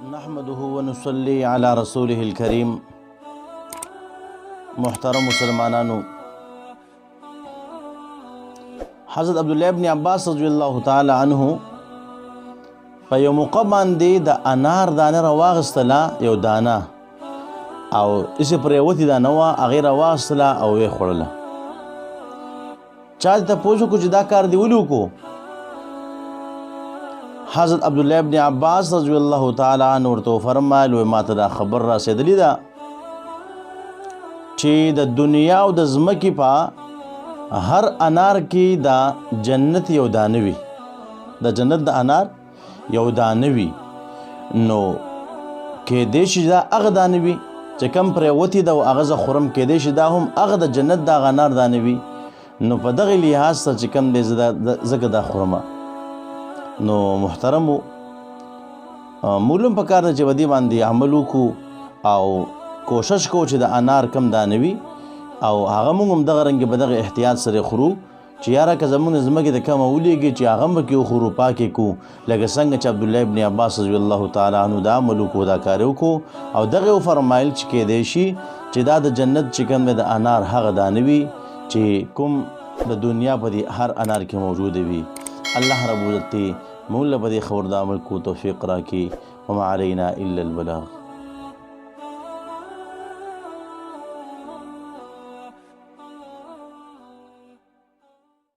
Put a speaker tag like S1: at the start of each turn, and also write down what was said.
S1: नहमदुहु व नुसल्ली अला रसूलिहिल करीम। मुहतरम मुसलमानानु, हज़रत अब्दुल्लाह इब्न अब्बास रज़ियल्लाहु ताला अन्हु पे यो मौका बांधी द अनार दाना रावागस्तला यो दाना او इसे प्रेवती दाना वा आगे रावागस्तला او वे खोड़ला। चाहे ता पूछो कुछ दा कार दी उलू को। हज़रत अब्दुल्लाह इब्न अब्बास रज़ियल्लाहु ताला अन्हु तो फरमायल वे माता दा खबर रा सेदली दा ची द दुनिया और द ज़मकी पा हर अनार की दा जन्नत यौ दानवी, द जन्नत दा अनार यौ दानवी नो के देश दा अग दानवी चकम प्रेवती दा अगज़ खुरम के देश दा हम अग द जन्नत दा अनार दानवी नो पदग़ लिहाज सा चकम दे ज़ग दा खुरमा नो मुहतरमो मूलम पकार चे वदी बांधी अमलू को आओ कोशिश को चे दा अनार कम दानवी او هغه موږ هم دغه رنګ بدغه احتیاط سره خورو چې یاره که زمونږ ځمکې د کمه ولیږي چې هغه به کې خورو پاکې کو لکه څنګه چې عبدالله ابن عباس رضی الله تعالی عنه دا عمل وکړو دا کار وکړو او دغه وفرمایل چې کیدای شي چې دا د جنت چې کوم د انار هغه دانه وي چې کوم د دنیا په دې هر انار کې موجود وي. الله رب العزت موږ له دې خبر د عمل کو توفیق راکړي. وما علينا الا البلاغ.